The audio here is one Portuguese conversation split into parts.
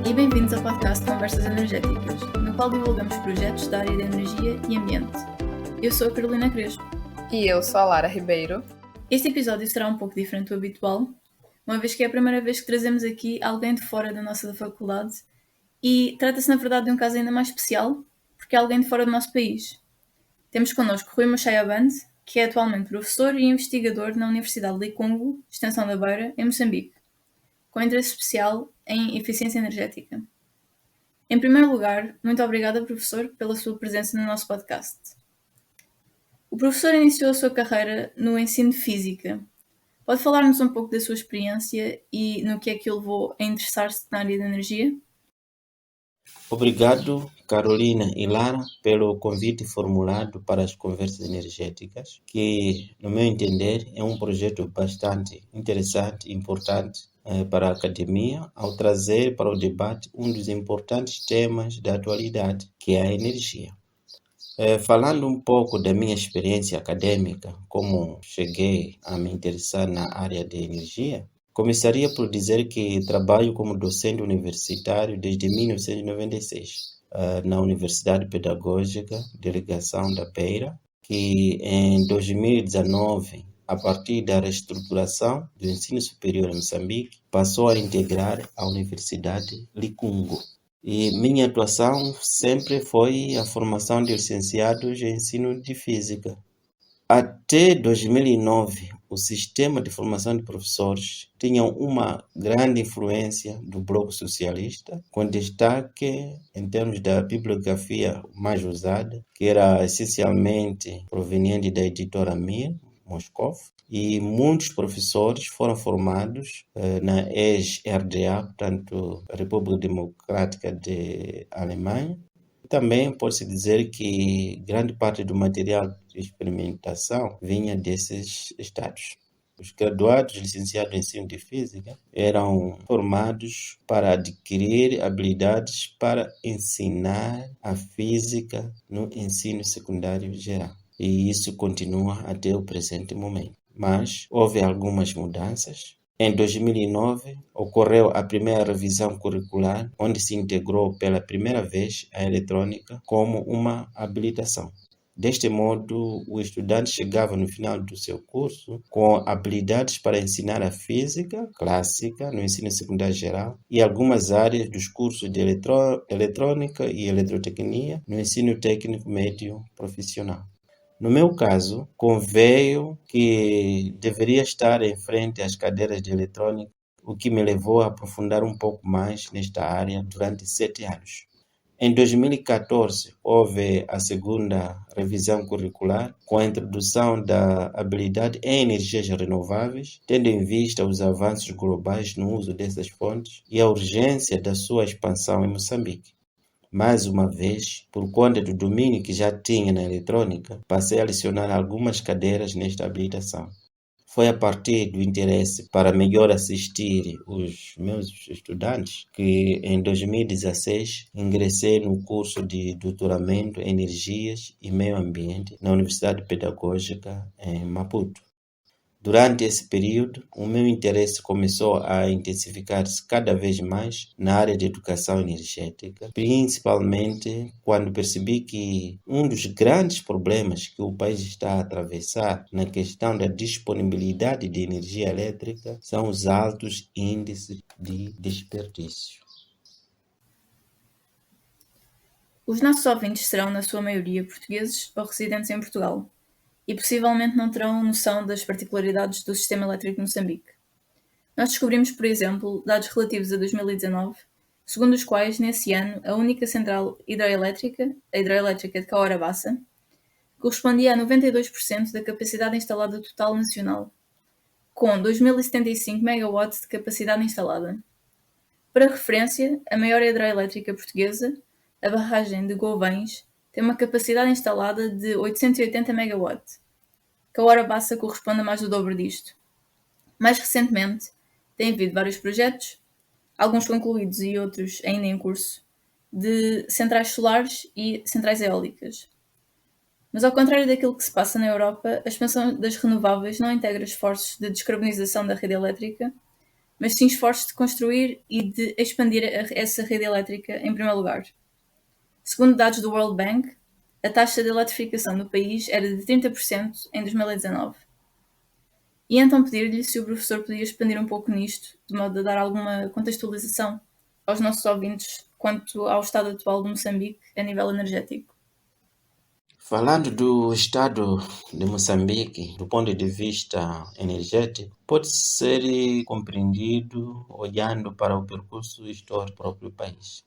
E bem-vindos ao podcast Conversas Energéticas, no qual divulgamos projetos da área de energia e ambiente. Eu sou a Carolina Crespo. E eu sou a Lara Ribeiro. Este episódio será um pouco diferente do habitual, uma vez que é a primeira vez que trazemos aqui alguém de fora da nossa faculdade e trata-se na verdade de um caso ainda mais especial, porque é alguém de fora do nosso país. Temos connosco Rui Machaiabande, que é atualmente professor e investigador na Universidade de Congo, Extensão da Beira, em Moçambique, com interesse especial em eficiência energética. Em primeiro lugar, muito obrigada, professor, pela sua presença no nosso podcast. O professor iniciou a sua carreira no ensino de Física. Pode falar-nos um pouco da sua experiência e no que é que o levou a interessar-se na área da energia? Obrigado, Carolina e Lara, pelo convite formulado para as conversas energéticas, que, no meu entender, é um projeto bastante interessante e importante para a academia, ao trazer para o debate um dos importantes temas da atualidade, que é a energia. Falando um pouco da minha experiência acadêmica, como cheguei a me interessar na área de energia, começaria por dizer que trabalho como docente universitário desde 1996, na Universidade Pedagógica de Ligação da Beira, que em 2019, a partir da reestruturação do ensino superior em Moçambique, passou a integrar a Universidade Licungo. E minha atuação sempre foi a formação de licenciados em ensino de física. Até 2009, o sistema de formação de professores tinha uma grande influência do Bloco Socialista, com destaque em termos da bibliografia mais usada, que era essencialmente proveniente da editora Mir, Moscou, e muitos professores foram formados na ex-RDA, portanto, República Democrática de Alemanha. Também pode-se dizer que grande parte do material de experimentação vinha desses estados. Os graduados licenciados em ensino de física eram formados para adquirir habilidades para ensinar a física no ensino secundário geral. E isso continua até o presente momento. Mas houve algumas mudanças. Em 2009, ocorreu a primeira revisão curricular, onde se integrou pela primeira vez a eletrônica como uma habilitação. Deste modo, o estudante chegava no final do seu curso com habilidades para ensinar a física clássica no ensino secundário geral e algumas áreas dos cursos de eletrônica e eletrotecnia no ensino técnico médio profissional. No meu caso, conveio que deveria estar em frente às cadeiras de eletrônica, o que me levou a aprofundar um pouco mais nesta área durante 7 anos. Em 2014, houve a segunda revisão curricular, com a introdução da habilidade em energias renováveis, tendo em vista os avanços globais no uso dessas fontes e a urgência da sua expansão em Moçambique. Mais uma vez, por conta do domínio que já tinha na eletrônica, passei a lecionar algumas cadeiras nesta habilitação. Foi a partir do interesse para melhor assistir os meus estudantes que, em 2016, ingressei no curso de doutoramento em Energias e Meio Ambiente na Universidade Pedagógica em Maputo. Durante esse período, o meu interesse começou a intensificar-se cada vez mais na área de educação energética, principalmente quando percebi que um dos grandes problemas que o país está a atravessar na questão da disponibilidade de energia elétrica são os altos índices de desperdício. Os nossos ouvintes serão, na sua maioria, portugueses ou residentes em Portugal, e possivelmente não terão noção das particularidades do sistema elétrico de Moçambique. Nós descobrimos, por exemplo, dados relativos a 2019, segundo os quais, nesse ano, a única central hidroelétrica, a hidroelétrica de Cahora Bassa, correspondia a 92% da capacidade instalada total nacional, com 2.075 MW de capacidade instalada. Para referência, a maior hidroelétrica portuguesa, a barragem de Gouvães, tem uma capacidade instalada de 880 MW. Cahora Bassa corresponde a mais do dobro disto. Mais recentemente, tem havido vários projetos, alguns concluídos e outros ainda em curso, de centrais solares e centrais eólicas. Mas ao contrário daquilo que se passa na Europa, a expansão das renováveis não integra esforços de descarbonização da rede elétrica, mas sim esforços de construir e de expandir essa rede elétrica em primeiro lugar. Segundo dados do World Bank, a taxa de eletrificação do país era de 30% em 2019. E então pedir-lhe se o professor podia expandir um pouco nisto, de modo a dar alguma contextualização aos nossos ouvintes quanto ao estado atual de Moçambique a nível energético. Falando do estado de Moçambique, do ponto de vista energético, pode ser compreendido olhando para o percurso histórico do próprio país.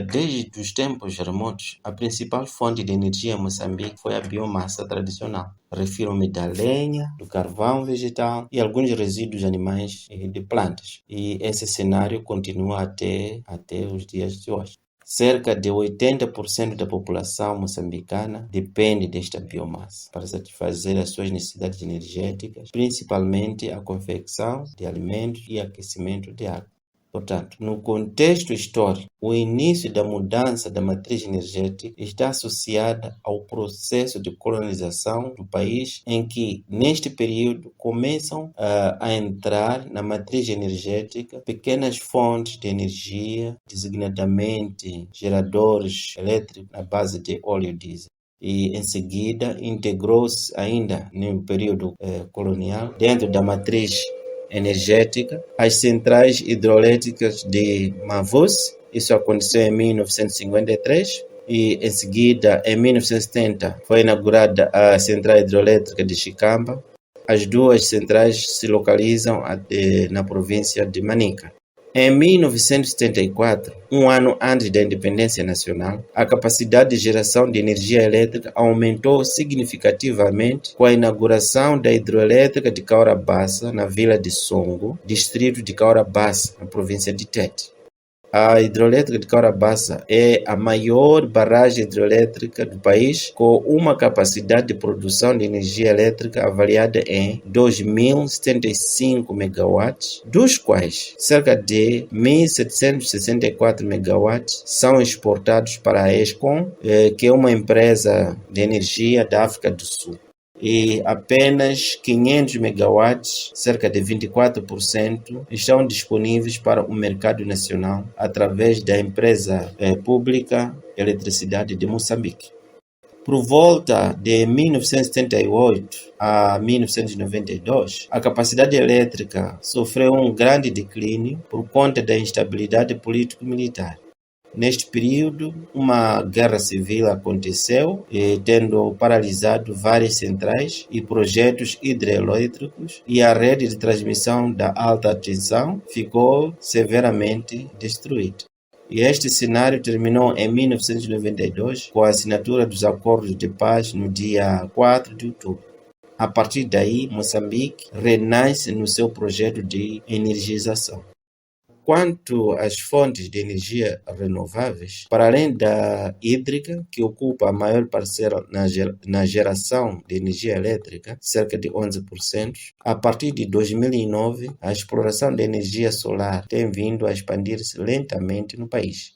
Desde os tempos remotos, a principal fonte de energia em Moçambique foi a biomassa tradicional. Refiro-me da lenha, do carvão vegetal e alguns resíduos animais e de plantas. E esse cenário continua até os dias de hoje. Cerca de 80% da população moçambicana depende desta biomassa para satisfazer as suas necessidades energéticas, principalmente a confecção de alimentos e aquecimento de água. Portanto, no contexto histórico, o início da mudança da matriz energética está associada ao processo de colonização do país, em que, neste período, começam a entrar na matriz energética pequenas fontes de energia, designadamente geradores elétricos na base de óleo diesel. E, em seguida, integrou-se ainda no período colonial, dentro da matriz energética, as centrais hidroelétricas de Mavus. Isso aconteceu em 1953 e, em seguida, em 1970, foi inaugurada a central hidroelétrica de Chicamba. As duas centrais se localizam na província de Manica. Em 1974, um ano antes da independência nacional, a capacidade de geração de energia elétrica aumentou significativamente com a inauguração da hidroelétrica de Cahora Bassa, na vila de Songo, distrito de Cahora Bassa, na província de Tete. A hidroelétrica de Cahora Bassa é a maior barragem hidroelétrica do país, com uma capacidade de produção de energia elétrica avaliada em 2.075 megawatts, dos quais cerca de 1.764 megawatts são exportados para a Eskom, que é uma empresa de energia da África do Sul. E apenas 500 megawatts, cerca de 24%, estão disponíveis para o mercado nacional através da empresa pública Eletricidade de Moçambique. Por volta de 1978 a 1992, a capacidade elétrica sofreu um grande declínio por conta da instabilidade político-militar. Neste período, uma guerra civil aconteceu, tendo paralisado várias centrais e projetos hidrelétricos, e a rede de transmissão da alta tensão ficou severamente destruída. E este cenário terminou em 1992 com a assinatura dos acordos de paz no dia 4 de outubro. A partir daí, Moçambique renasce no seu projeto de energização. Quanto às fontes de energia renováveis, para além da hídrica, que ocupa a maior parcela na geração de energia elétrica, cerca de 11%, a partir de 2009, a exploração de energia solar tem vindo a expandir-se lentamente no país.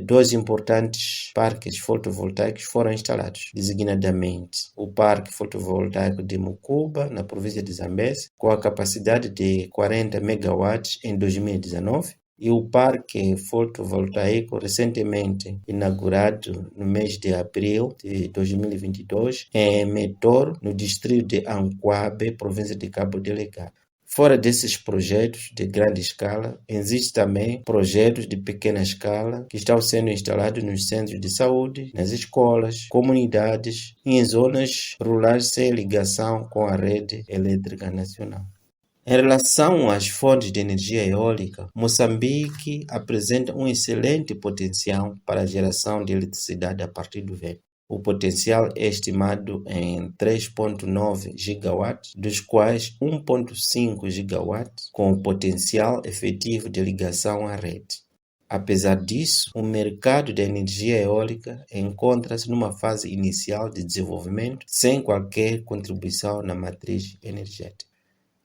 Dois importantes parques fotovoltaicos foram instalados, designadamente o Parque Fotovoltaico de Mucuba, na província de Zambésia, com a capacidade de 40 megawatts em 2019, e o Parque Fotovoltaico recentemente inaugurado no mês de abril de 2022 em Metor, no distrito de Anquabe, província de Cabo Delgado. Fora desses projetos de grande escala, existem também projetos de pequena escala que estão sendo instalados nos centros de saúde, nas escolas, comunidades e em zonas rurais sem ligação com a rede elétrica nacional. Em relação às fontes de energia eólica, Moçambique apresenta um excelente potencial para a geração de eletricidade a partir do vento. O potencial é estimado em 3,9 gigawatts, dos quais 1,5 gigawatts com o potencial efetivo de ligação à rede. Apesar disso, o mercado da energia eólica encontra-se numa fase inicial de desenvolvimento, sem qualquer contribuição na matriz energética.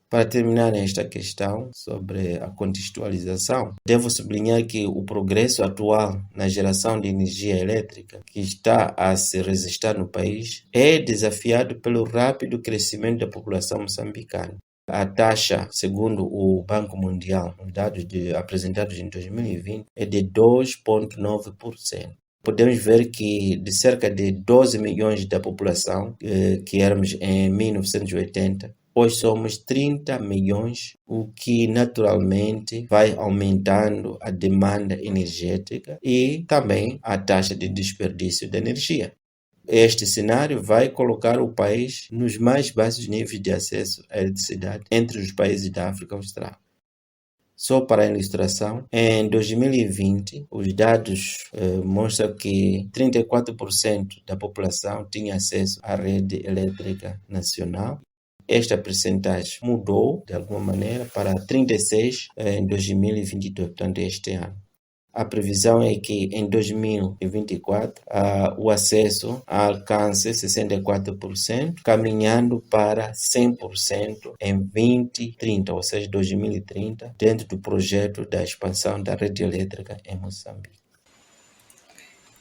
Para terminar esta questão sobre a contextualização, devo sublinhar que o progresso atual na geração de energia elétrica que está a se registrar no país é desafiado pelo rápido crescimento da população moçambicana. A taxa, segundo o Banco Mundial, os dados apresentados em 2020, é de 2,9%. Podemos ver que de cerca de 12 milhões da população que éramos em 1980, hoje somos 30 milhões, o que naturalmente vai aumentando a demanda energética e também a taxa de desperdício de energia. Este cenário vai colocar o país nos mais baixos níveis de acesso à eletricidade entre os países da África Austral. Só para ilustração, em 2020, os dados mostram que 34% da população tinha acesso à rede elétrica nacional. Esta percentagem mudou, de alguma maneira, para 36% em 2022, portanto, este ano. A previsão é que em 2024 o acesso alcance 64%, caminhando para 100% em 2030, ou seja, 2030, dentro do projeto da expansão da rede elétrica em Moçambique.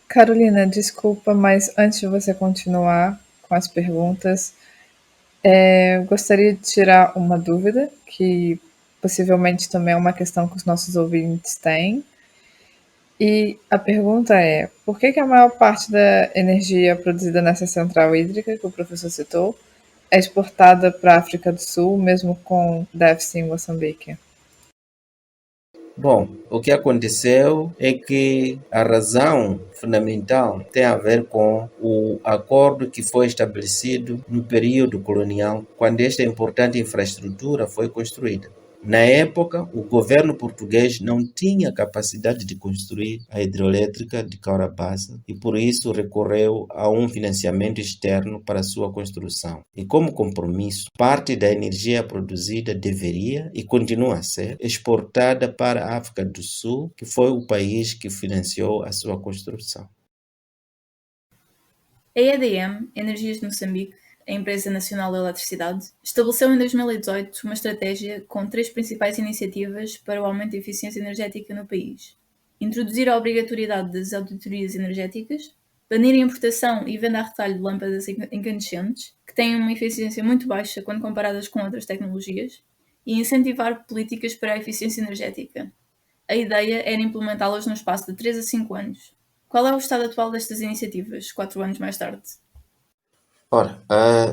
Carolina, desculpa, mas antes de você continuar com as perguntas, gostaria de tirar uma dúvida, que possivelmente também é uma questão que os nossos ouvintes têm. E a pergunta é: por que a maior parte da energia produzida nessa central hídrica que o professor citou é exportada para a África do Sul, mesmo com déficit em Moçambique? Bom, o que aconteceu é que a razão fundamental tem a ver com o acordo que foi estabelecido no período colonial, quando esta importante infraestrutura foi construída. Na época, o governo português não tinha capacidade de construir a hidrelétrica de Caurabassa e, por isso, recorreu a um financiamento externo para sua construção. E, como compromisso, parte da energia produzida deveria e continua a ser exportada para a África do Sul, que foi o país que financiou a sua construção. A EDM, Energias de Moçambique, a Empresa Nacional de Eletricidade, estabeleceu em 2018 uma estratégia com 3 principais iniciativas para o aumento da eficiência energética no país: introduzir a obrigatoriedade das auditorias energéticas, banir a importação e venda a retalho de lâmpadas incandescentes, que têm uma eficiência muito baixa quando comparadas com outras tecnologias, e incentivar políticas para a eficiência energética. A ideia era implementá-las no espaço de 3 a 5 anos. Qual é o estado atual destas iniciativas, 4 anos mais tarde? Ora,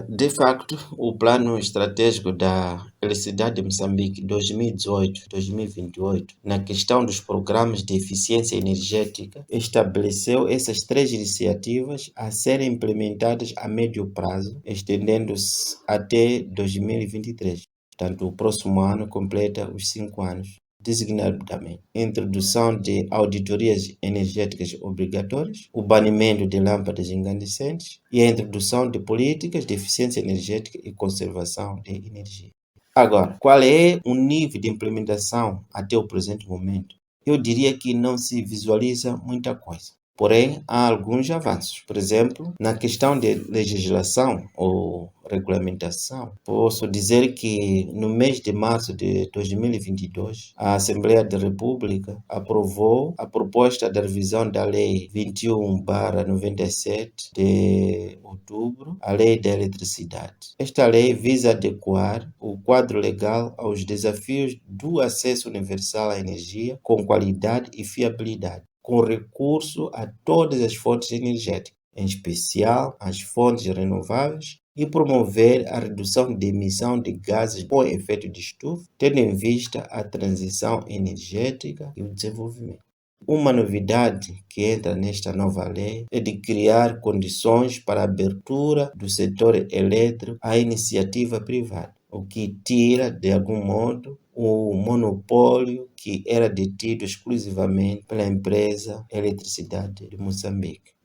de facto, o Plano Estratégico da Eletricidade de Moçambique 2018-2028, na questão dos programas de eficiência energética, estabeleceu essas 3 iniciativas a serem implementadas a médio prazo, estendendo-se até 2023. Portanto, o próximo ano completa os 5 anos. Designadamente, introdução de auditorias energéticas obrigatórias, o banimento de lâmpadas incandescentes e a introdução de políticas de eficiência energética e conservação de energia. Agora, qual é o nível de implementação até o presente momento? Eu diria que não se visualiza muita coisa. Porém, há alguns avanços. Por exemplo, na questão de legislação ou regulamentação, posso dizer que no mês de março de 2022, a Assembleia da República aprovou a proposta da revisão da Lei 21/97 de outubro, a Lei da Eletricidade. Esta lei visa adequar o quadro legal aos desafios do acesso universal à energia com qualidade e fiabilidade, com recurso a todas as fontes energéticas, em especial as fontes renováveis, e promover a redução de emissão de gases com efeito de estufa, tendo em vista a transição energética e o desenvolvimento. Uma novidade que entra nesta nova lei é de criar condições para a abertura do setor elétrico à iniciativa privada, o que tira, de algum modo, o monopólio que era detido exclusivamente pela empresa Eletricidade de Moçambique.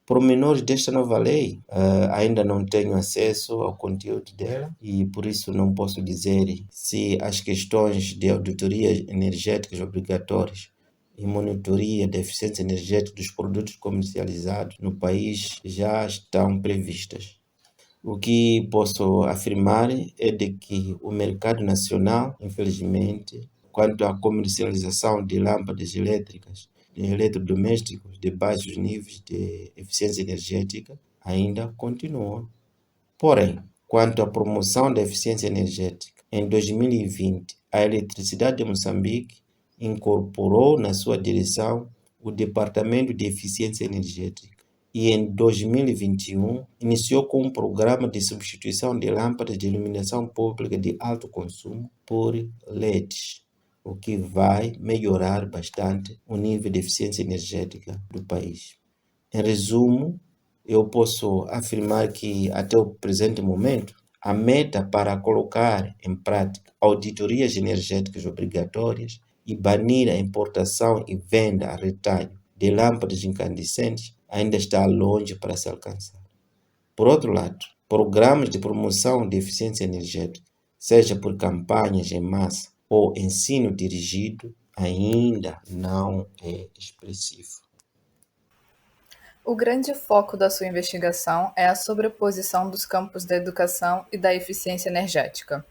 Pormenores desta nova lei, ainda não tenho acesso ao conteúdo dela e por isso não posso dizer se as questões de auditorias energéticas obrigatórias e monitoria da eficiência energética dos produtos comercializados no país já estão previstas. O que posso afirmar é de que o mercado nacional, infelizmente, quanto à comercialização de lâmpadas elétricas, de eletrodomésticos de baixos níveis de eficiência energética, ainda continua. Porém, quanto à promoção da eficiência energética em 2020, a Eletricidade de Moçambique incorporou na sua direção o Departamento de Eficiência Energética e em 2021 iniciou com um programa de substituição de lâmpadas de iluminação pública de alto consumo por LEDs, o que vai melhorar bastante o nível de eficiência energética do país. Em resumo, eu posso afirmar que até o presente momento, a meta para colocar em prática auditorias energéticas obrigatórias e banir a importação e venda a retalho de lâmpadas incandescentes ainda está longe para se alcançar. Por outro lado, programas de promoção de eficiência energética, seja por campanhas em massa ou ensino dirigido, ainda não é expressivo. O grande foco da sua investigação é a sobreposição dos campos da educação e da eficiência energética.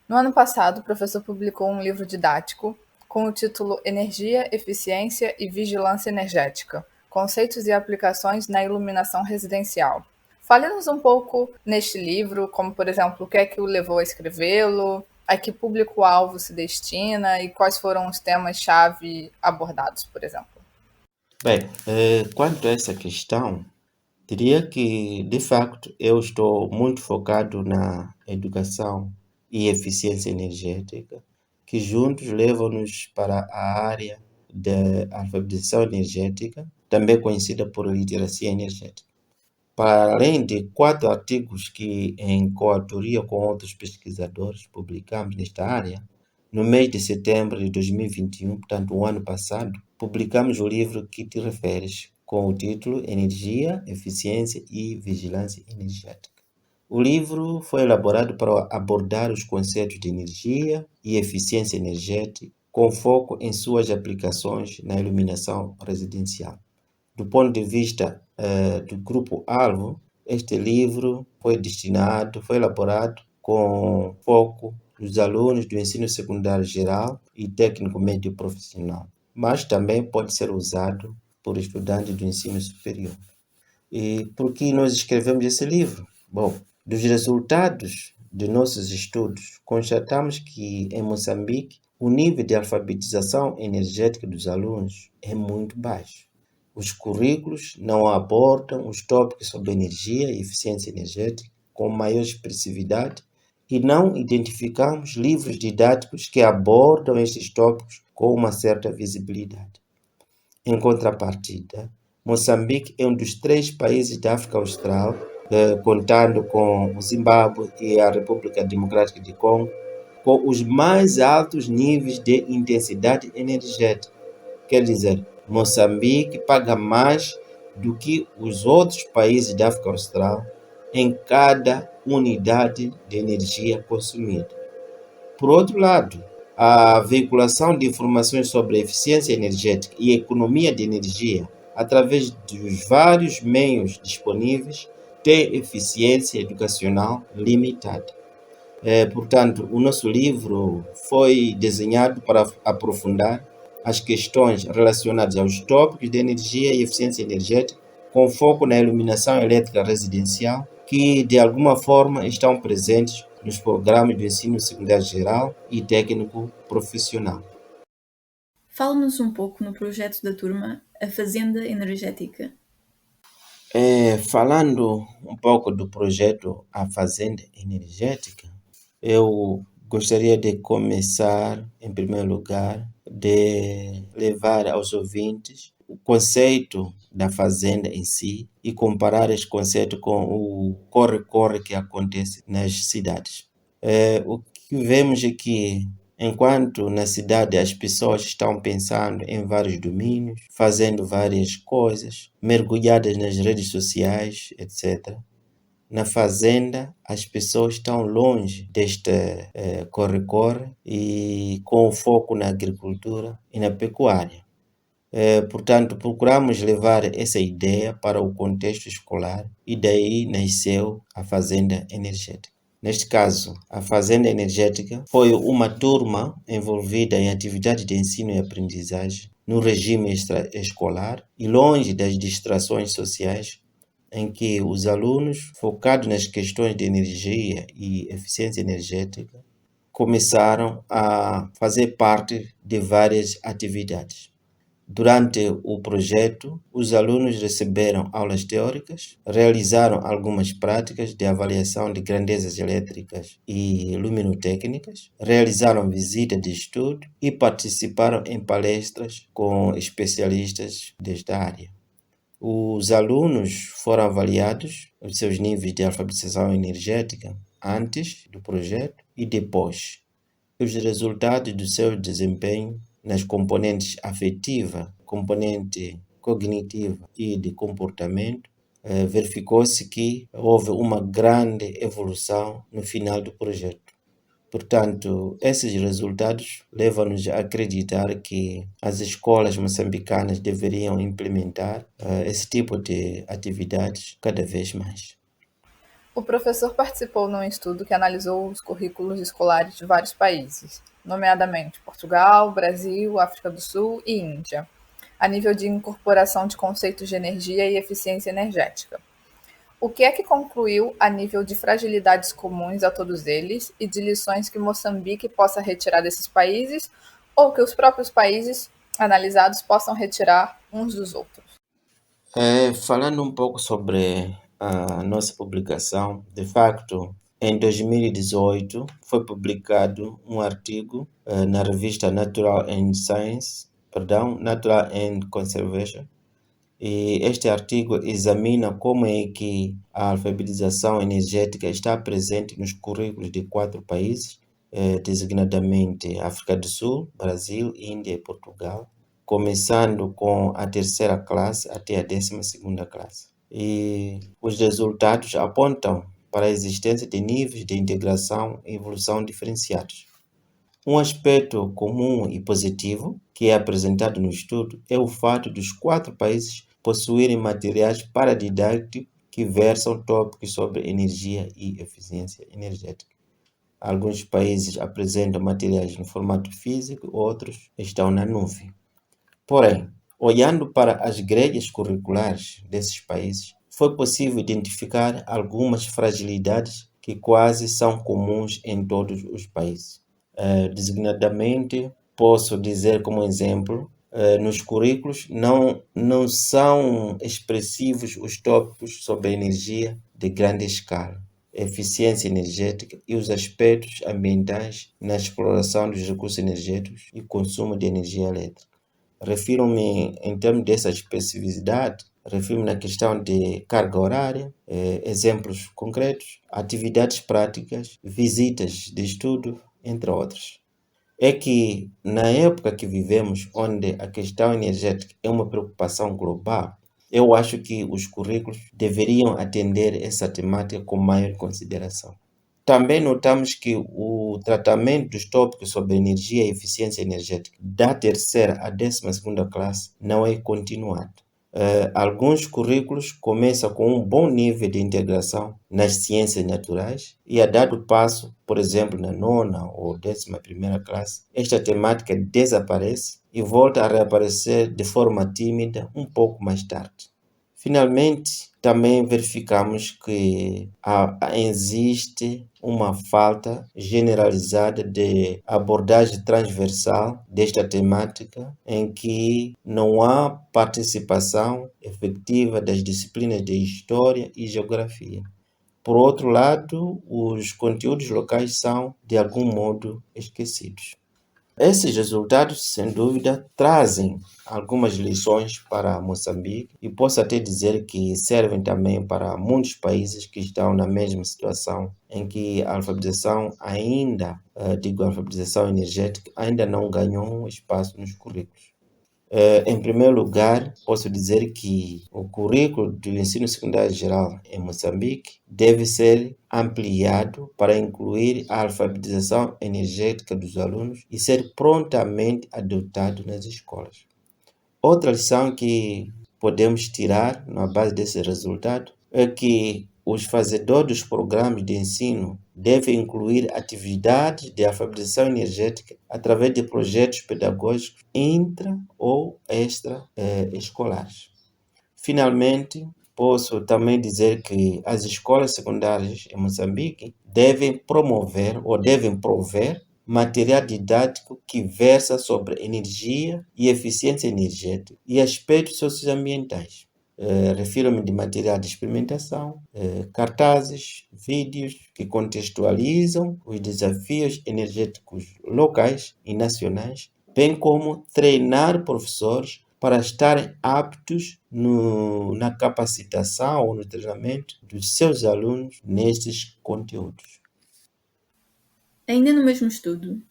No ano passado, o professor publicou um livro didático com o título Energia, Eficiência e Vigilância Energética: Conceitos e Aplicações na Iluminação Residencial. Fale-nos um pouco neste livro, como, por exemplo, o que é que o levou a escrevê-lo, a que público-alvo se destina e quais foram os temas-chave abordados, por exemplo. Bem, quanto a essa questão, diria que, de facto, eu estou muito focado na educação e eficiência energética, que juntos levam-nos para a área da alfabetização energética, também conhecida por literacia energética. Para além de 4 artigos que, em coautoria com outros pesquisadores, publicamos nesta área, no mês de setembro de 2021, portanto, o ano passado, publicamos o livro que te referes, com o título Energia, Eficiência e Vigilância Energética. O livro foi elaborado para abordar os conceitos de energia e eficiência energética, com foco em suas aplicações na iluminação residencial. Do ponto de vista do grupo-alvo, este livro foi elaborado com foco nos alunos do ensino secundário geral e técnico médio profissional, mas também pode ser usado por estudantes do ensino superior. E por que nós escrevemos esse livro? Bom, dos resultados de nossos estudos, constatamos que em Moçambique o nível de alfabetização energética dos alunos é muito baixo. Os currículos não abordam os tópicos sobre energia e eficiência energética com maior expressividade e não identificamos livros didáticos que abordam estes tópicos com uma certa visibilidade. Em contrapartida, Moçambique é um dos 3 países da África Austral, contando com o Zimbábue e a República Democrática de Congo, com os mais altos níveis de intensidade energética. Quer dizer, Moçambique paga mais do que os outros países da África Austral em cada unidade de energia consumida. Por outro lado, a veiculação de informações sobre eficiência energética e economia de energia através dos vários meios disponíveis tem eficiência educacional limitada. Portanto, o nosso livro foi desenhado para aprofundar as questões relacionadas aos tópicos de energia e eficiência energética, com foco na iluminação elétrica residencial, que de alguma forma estão presentes nos programas do ensino secundário geral e técnico profissional. Fala-nos um pouco no projeto da turma A Fazenda Energética. Falando um pouco do projeto A Fazenda Energética, eu gostaria de começar, em primeiro lugar, de levar aos ouvintes o conceito da fazenda em si e comparar esse conceito com o corre-corre que acontece nas cidades. O que vemos é que, enquanto na cidade as pessoas estão pensando em vários domínios, fazendo várias coisas, mergulhadas nas redes sociais, etc., na fazenda, as pessoas estão longe deste corre-corre e com foco na agricultura e na pecuária. Portanto, procuramos levar essa ideia para o contexto escolar e daí nasceu a Fazenda Energética. Neste caso, a Fazenda Energética foi uma turma envolvida em atividades de ensino e aprendizagem no regime extraescolar e longe das distrações sociais, em que os alunos, focados nas questões de energia e eficiência energética, começaram a fazer parte de várias atividades. Durante o projeto, os alunos receberam aulas teóricas, realizaram algumas práticas de avaliação de grandezas elétricas e luminotécnicas, realizaram visita de estudo e participaram em palestras com especialistas desta área. Os alunos foram avaliados os seus níveis de alfabetização energética antes do projeto e depois. Os resultados do seu desempenho nas componentes afetiva, componente cognitiva e de comportamento, verificou-se que houve uma grande evolução no final do projeto. Portanto, esses resultados levam-nos a acreditar que as escolas moçambicanas deveriam implementar esse tipo de atividades cada vez mais. O professor participou num estudo que analisou os currículos escolares de vários países, nomeadamente Portugal, Brasil, África do Sul e Índia, a nível de incorporação de conceitos de energia e eficiência energética. O que é que concluiu a nível de fragilidades comuns a todos eles e de lições que Moçambique possa retirar desses países ou que os próprios países analisados possam retirar uns dos outros? Falando um pouco sobre a nossa publicação, de facto, em 2018 foi publicado um artigo na revista Natural and Conservation, e este artigo examina como é que a alfabetização energética está presente nos currículos de 4 países, designadamente África do Sul, Brasil, Índia e Portugal, começando com a 3ª classe até a 12ª classe. E os resultados apontam para a existência de níveis de integração e evolução diferenciados. Um aspecto comum e positivo que é apresentado no estudo é o fato dos 4 países possuírem materiais paradidáticos que versam tópicos sobre energia e eficiência energética. Alguns países apresentam materiais no formato físico, outros estão na nuvem. Porém, olhando para as grelhas curriculares desses países, foi possível identificar algumas fragilidades que quase são comuns em todos os países. Designadamente, posso dizer como exemplo, nos currículos não são expressivos os tópicos sobre energia de grande escala, eficiência energética e os aspectos ambientais na exploração dos recursos energéticos e consumo de energia elétrica. Refiro-me, em termos dessa especificidade, refiro-me na questão de carga horária, exemplos concretos, atividades práticas, visitas de estudo, entre outros. É que, na época que vivemos, onde a questão energética é uma preocupação global, eu acho que os currículos deveriam atender essa temática com maior consideração. Também notamos que o tratamento dos tópicos sobre energia e eficiência energética da 3ª à 12ª classe não é continuado. Alguns currículos começam com um bom nível de integração nas ciências naturais e a dado passo, por exemplo, na 9ª ou 11ª classe, esta temática desaparece e volta a reaparecer de forma tímida um pouco mais tarde. Finalmente, também verificamos que existe uma falta generalizada de abordagem transversal desta temática, em que não há participação efetiva das disciplinas de História e Geografia. Por outro lado, os conteúdos locais são, de algum modo, esquecidos. Esses resultados, sem dúvida, trazem algumas lições para Moçambique e posso até dizer que servem também para muitos países que estão na mesma situação, em que a alfabetização a alfabetização energética ainda não ganhou espaço nos currículos. Em primeiro lugar, posso dizer que o currículo do ensino secundário geral em Moçambique deve ser ampliado para incluir a alfabetização energética dos alunos e ser prontamente adotado nas escolas. Outra lição que podemos tirar na base desse resultado é que os fazedores dos programas de ensino devem incluir atividades de alfabetização energética através de projetos pedagógicos intra ou extra-escolares. Finalmente, posso também dizer que as escolas secundárias em Moçambique devem promover ou devem prover material didático que versa sobre energia e eficiência energética e aspectos socioambientais. Refiro-me de material de experimentação, cartazes, vídeos que contextualizam os desafios energéticos locais e nacionais, bem como treinar professores para estarem aptos na capacitação ou no treinamento dos seus alunos nestes conteúdos. Ainda no mesmo estudo,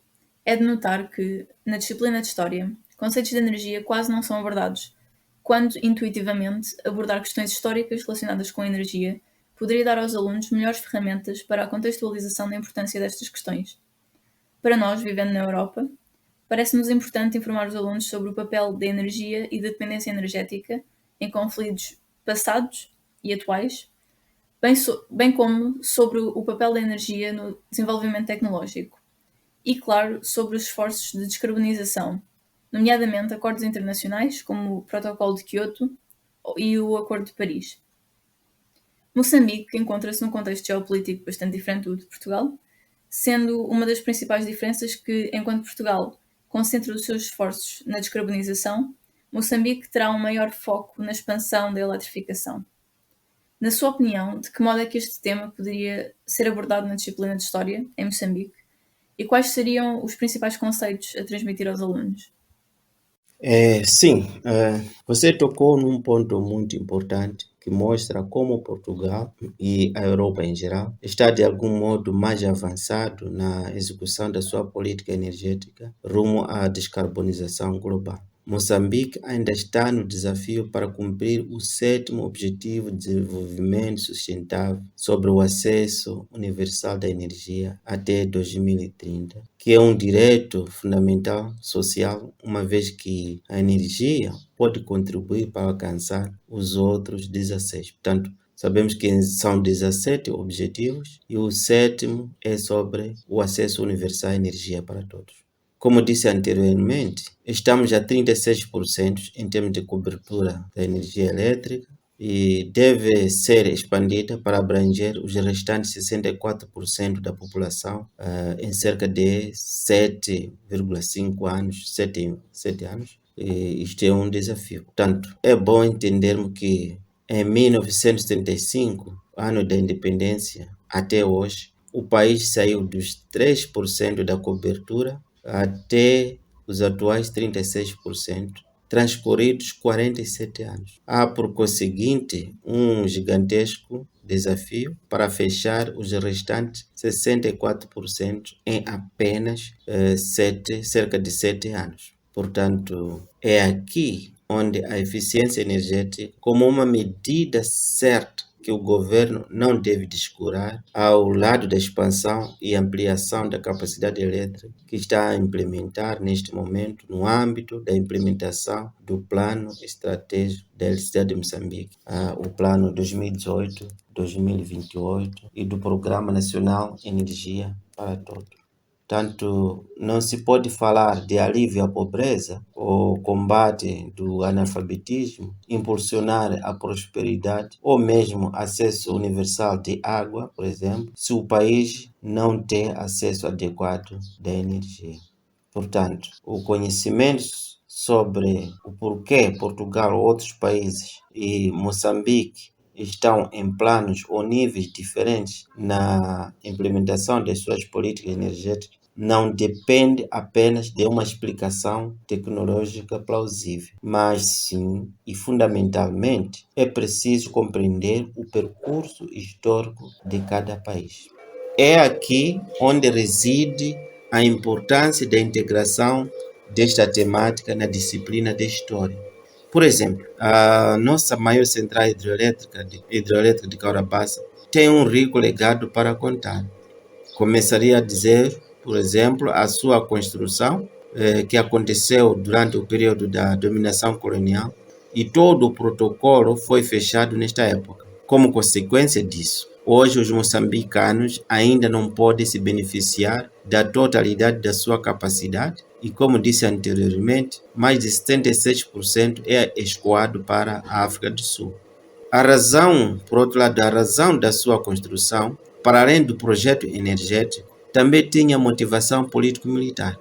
é de notar que, na disciplina de História, conceitos de energia quase não são abordados, quando, intuitivamente, abordar questões históricas relacionadas com a energia poderia dar aos alunos melhores ferramentas para a contextualização da importância destas questões. Para nós, vivendo na Europa, parece-nos importante informar os alunos sobre o papel da energia e da dependência energética em conflitos passados e atuais, bem como sobre o papel da energia no desenvolvimento tecnológico e, claro, sobre os esforços de descarbonização, nomeadamente acordos internacionais como o Protocolo de Quioto e o Acordo de Paris. Moçambique encontra-se num contexto geopolítico bastante diferente do de Portugal, sendo uma das principais diferenças que, enquanto Portugal concentra os seus esforços na descarbonização, Moçambique terá um maior foco na expansão da eletrificação. Na sua opinião, de que modo é que este tema poderia ser abordado na disciplina de História, em Moçambique, e quais seriam os principais conceitos a transmitir aos alunos? Sim, você tocou num ponto muito importante que mostra como Portugal e a Europa em geral está de algum modo mais avançado na execução da sua política energética rumo à descarbonização global. Moçambique ainda está no desafio para cumprir o 7º Objetivo de Desenvolvimento Sustentável sobre o acesso universal da energia até 2030, que é um direito fundamental social, uma vez que a energia pode contribuir para alcançar os outros 16. Portanto, sabemos que são 17 objetivos e o 7º é sobre o acesso universal à energia para todos. Como disse anteriormente, estamos a 36% em termos de cobertura da energia elétrica e deve ser expandida para abranger os restantes 64% da população em cerca de 7,5 anos, 7 anos. E isto é um desafio. Portanto, é bom entendermos que em 1975, ano da independência, até hoje, o país saiu dos 3% da cobertura até os atuais 36%, transcorridos 47 anos. Há, por conseguinte, um gigantesco desafio para fechar os restantes 64% em apenas cerca de 7 anos. Portanto, é aqui onde a eficiência energética, como uma medida certa que o governo não deve descurar, ao lado da expansão e ampliação da capacidade elétrica que está a implementar neste momento no âmbito da implementação do Plano Estratégico da Eletricidade de Moçambique, o Plano 2028 e do Programa Nacional Energia para Todos. Portanto, não se pode falar de alívio à pobreza ou combate do analfabetismo, impulsionar a prosperidade ou mesmo acesso universal de água, por exemplo, se o país não tem acesso adequado da energia. Portanto, o conhecimento sobre o porquê Portugal ou outros países e Moçambique estão em planos ou níveis diferentes na implementação das suas políticas energéticas não depende apenas de uma explicação tecnológica plausível, mas sim e fundamentalmente é preciso compreender o percurso histórico de cada país. É aqui onde reside a importância da integração desta temática na disciplina de História. Por exemplo, a nossa maior central hidrelétrica de Caurapaça tem um rico legado para contar. Começaria a dizer, por exemplo, a sua construção, que aconteceu durante o período da dominação colonial, e todo o protocolo foi fechado nesta época. Como consequência disso, hoje os moçambicanos ainda não podem se beneficiar da totalidade da sua capacidade e, como disse anteriormente, mais de 76% é escoado para a África do Sul. A razão, por outro lado, a razão da sua construção para além do projeto energético, também tinha motivação político-militar.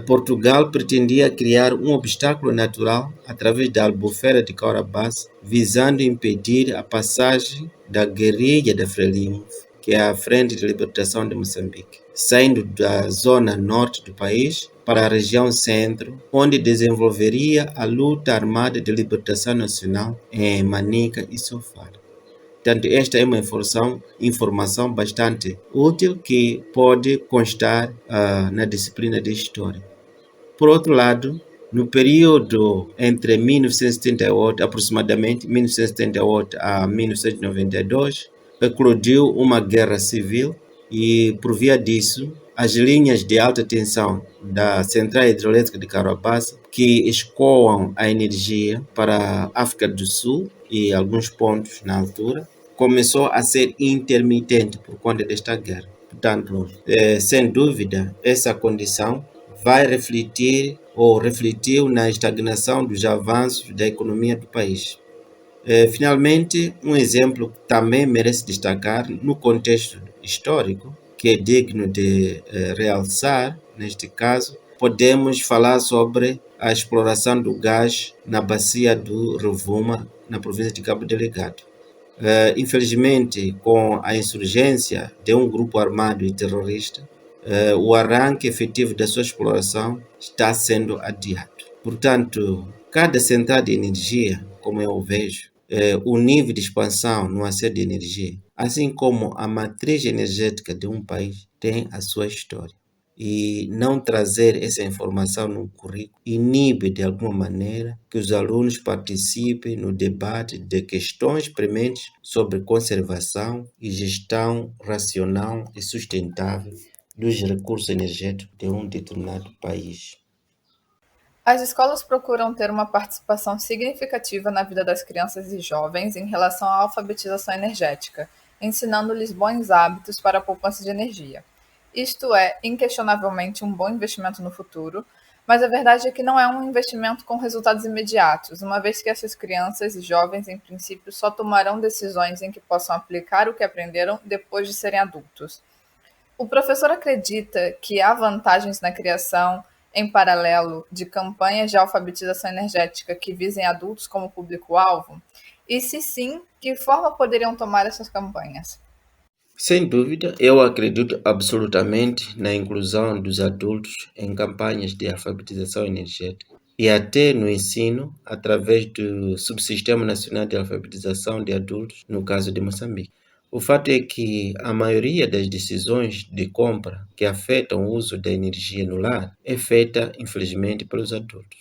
Portugal pretendia criar um obstáculo natural através da Albufeira de Caorabassa, visando impedir a passagem da guerrilha da Frelimo, que é a Frente de Libertação de Moçambique, saindo da zona norte do país para a região centro, onde desenvolveria a luta armada de libertação nacional em Manica e Sofala. Portanto, esta é uma informação bastante útil que pode constar na disciplina de História. Por outro lado, no período entre 1978, aproximadamente 1978 a 1992, eclodiu uma guerra civil e, por via disso, as linhas de alta tensão da Central Hidroelétrica de Caorabassa, que escoam a energia para a África do Sul e alguns pontos na altura, começou a ser intermitente por conta desta guerra. Portanto, sem dúvida, essa condição vai refletir ou refletiu na estagnação dos avanços da economia do país. Finalmente, um exemplo que também merece destacar no contexto histórico, que é digno de realçar, neste caso, podemos falar sobre a exploração do gás na bacia do Rovuma, na província de Cabo Delgado. Infelizmente, com a insurgência de um grupo armado e terrorista, o arranque efetivo da sua exploração está sendo adiado. Portanto, cada central de energia, como eu vejo, o nível de expansão no acesso de energia, assim como a matriz energética de um país, tem a sua história. E não trazer essa informação no currículo inibe de alguma maneira que os alunos participem no debate de questões prementes sobre conservação e gestão racional e sustentável dos recursos energéticos de um determinado país. As escolas procuram ter uma participação significativa na vida das crianças e jovens em relação à alfabetização energética, ensinando-lhes bons hábitos para a poupança de energia. Isto é, inquestionavelmente, um bom investimento no futuro, mas a verdade é que não é um investimento com resultados imediatos, uma vez que essas crianças e jovens, em princípio, só tomarão decisões em que possam aplicar o que aprenderam depois de serem adultos. O professor acredita que há vantagens na criação, em paralelo, de campanhas de alfabetização energética que visem adultos como público-alvo? E se sim, que forma poderiam tomar essas campanhas? Sem dúvida, eu acredito absolutamente na inclusão dos adultos em campanhas de alfabetização energética e até no ensino através do Subsistema Nacional de Alfabetização de Adultos, no caso de Moçambique. O fato é que a maioria das decisões de compra que afetam o uso da energia no lar é feita, infelizmente, pelos adultos.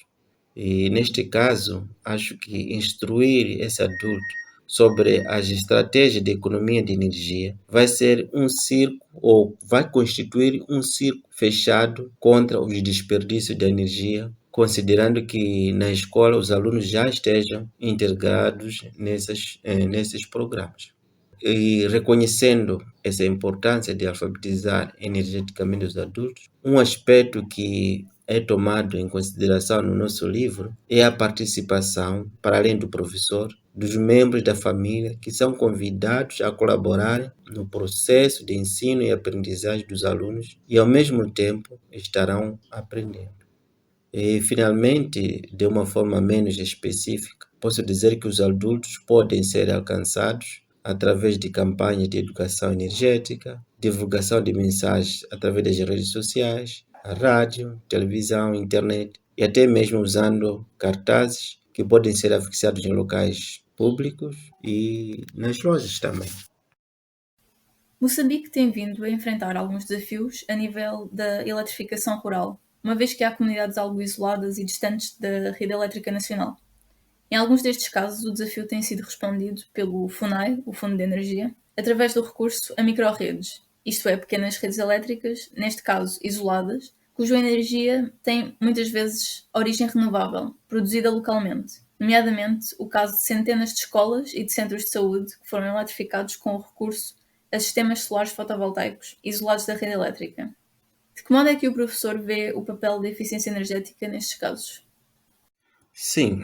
E neste caso, acho que instruir esse adulto sobre as estratégias de economia de energia vai ser um circo ou vai constituir um circo fechado contra os desperdícios de energia, considerando que na escola os alunos já estejam integrados nesses programas. E reconhecendo essa importância de alfabetizar energeticamente os adultos, um aspecto que é tomado em consideração no nosso livro é a participação, para além do professor, dos membros da família que são convidados a colaborar no processo de ensino e aprendizagem dos alunos e, ao mesmo tempo, estarão aprendendo. E, finalmente, de uma forma menos específica, posso dizer que os adultos podem ser alcançados através de campanhas de educação energética, divulgação de mensagens através das redes sociais, a rádio, televisão, internet e até mesmo usando cartazes que podem ser afixados em locais públicos e nas lojas também. Moçambique tem vindo a enfrentar alguns desafios a nível da eletrificação rural, uma vez que há comunidades algo isoladas e distantes da rede elétrica nacional. Em alguns destes casos, o desafio tem sido respondido pelo FUNAI, o Fundo de Energia, através do recurso a microrredes, isto é, pequenas redes elétricas, neste caso isoladas, cuja energia tem muitas vezes origem renovável, produzida localmente, nomeadamente o caso de centenas de escolas e de centros de saúde que foram eletrificados com o recurso a sistemas solares fotovoltaicos isolados da rede elétrica. De que modo é que o professor vê o papel da eficiência energética nestes casos? Sim,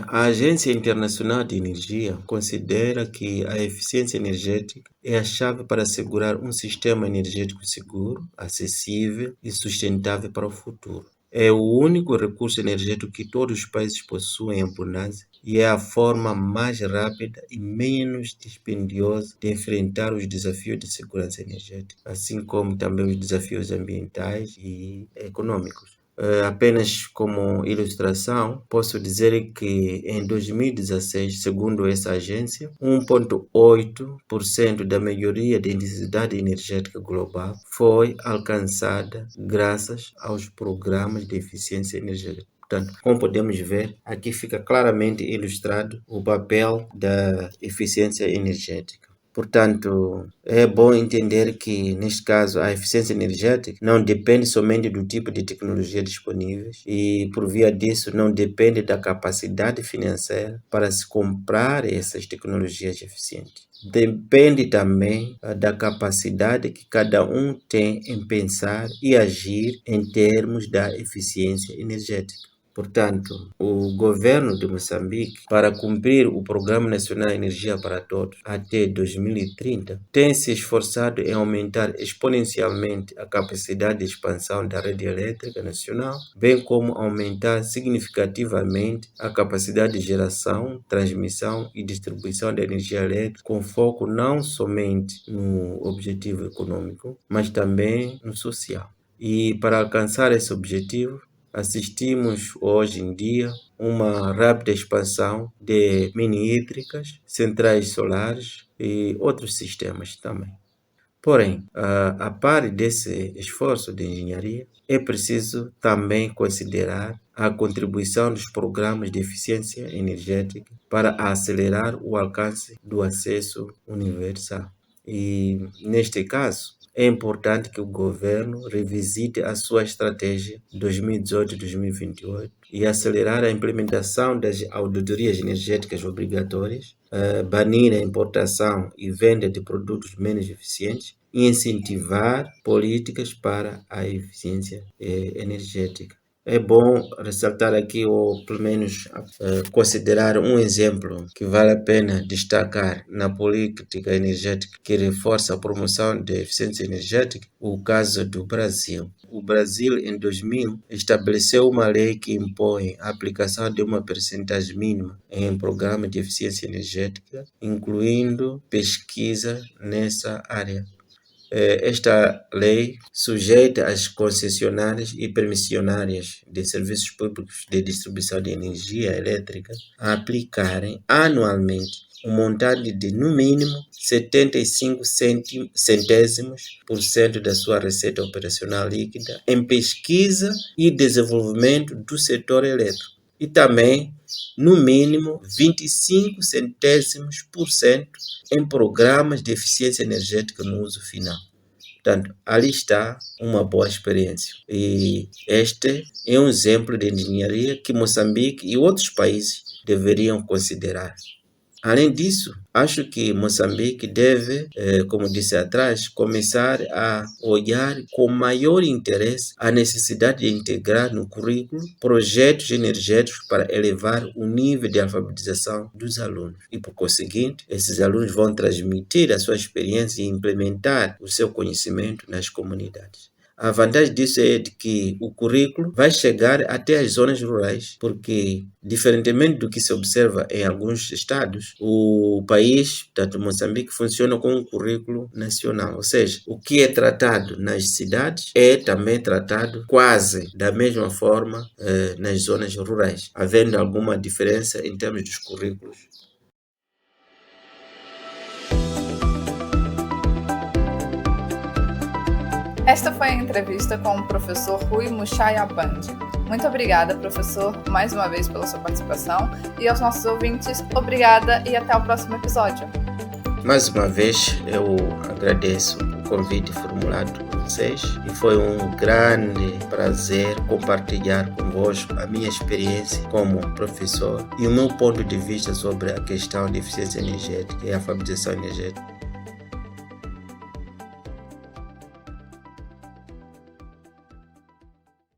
a Agência Internacional de Energia considera que a eficiência energética é a chave para assegurar um sistema energético seguro, acessível e sustentável para o futuro. É o único recurso energético que todos os países possuem em abundância e é a forma mais rápida e menos dispendiosa de enfrentar os desafios de segurança energética, assim como também os desafios ambientais e econômicos. Apenas como ilustração, posso dizer que em 2016, segundo essa agência, 1,8% da melhoria da intensidade energética global foi alcançada graças aos programas de eficiência energética. Portanto, como podemos ver, aqui fica claramente ilustrado o papel da eficiência energética. Portanto, é bom entender que, neste caso, a eficiência energética não depende somente do tipo de tecnologia disponíveis e, por via disso, não depende da capacidade financeira para se comprar essas tecnologias eficientes. Depende também da capacidade que cada um tem em pensar e agir em termos da eficiência energética. Portanto, o governo de Moçambique, para cumprir o Programa Nacional de Energia para Todos até 2030, tem se esforçado em aumentar exponencialmente a capacidade de expansão da rede elétrica nacional, bem como aumentar significativamente a capacidade de geração, transmissão e distribuição da energia elétrica, com foco não somente no objetivo econômico, mas também no social. E para alcançar esse objetivo, assistimos hoje em dia uma rápida expansão de mini-hídricas, centrais solares e outros sistemas também. Porém, a par desse esforço de engenharia, é preciso também considerar a contribuição dos programas de eficiência energética para acelerar o alcance do acesso universal. E, neste caso, é importante que o governo revisite a sua estratégia 2018-2028 e acelerar a implementação das auditorias energéticas obrigatórias, banir a importação e venda de produtos menos eficientes e incentivar políticas para a eficiência energética. É bom ressaltar aqui, ou pelo menos considerar um exemplo que vale a pena destacar na política energética que reforça a promoção da eficiência energética, o caso do Brasil. O Brasil, em 2000, estabeleceu uma lei que impõe a aplicação de uma percentagem mínima em programas de eficiência energética, incluindo pesquisa nessa área. Esta lei sujeita as concessionárias e permissionárias de serviços públicos de distribuição de energia elétrica a aplicarem anualmente um montante de, no mínimo, 75 centésimos% da sua receita operacional líquida em pesquisa e desenvolvimento do setor elétrico e também, no mínimo, 25 centésimos% em programas de eficiência energética no uso final. Portanto, ali está uma boa experiência. E este é um exemplo de engenharia que Moçambique e outros países deveriam considerar. Além disso, acho que Moçambique deve, como disse atrás, começar a olhar com maior interesse a necessidade de integrar no currículo projetos energéticos para elevar o nível de alfabetização dos alunos. E, por conseguinte, esses alunos vão transmitir a sua experiência e implementar o seu conhecimento nas comunidades. A vantagem disso é de que o currículo vai chegar até as zonas rurais, porque, diferentemente do que se observa em alguns estados, o país, tanto Moçambique, funciona com um currículo nacional. Ou seja, o que é tratado nas cidades é também tratado quase da mesma forma nas zonas rurais, havendo alguma diferença em termos dos currículos. Esta foi a entrevista com o professor Rui Muchaya Bandi. Muito obrigada, professor, mais uma vez pela sua participação. E aos nossos ouvintes, obrigada e até o próximo episódio. Mais uma vez, eu agradeço o convite formulado por vocês e foi um grande prazer compartilhar convosco a minha experiência como professor e o meu ponto de vista sobre a questão de eficiência energética e alfabetização energética.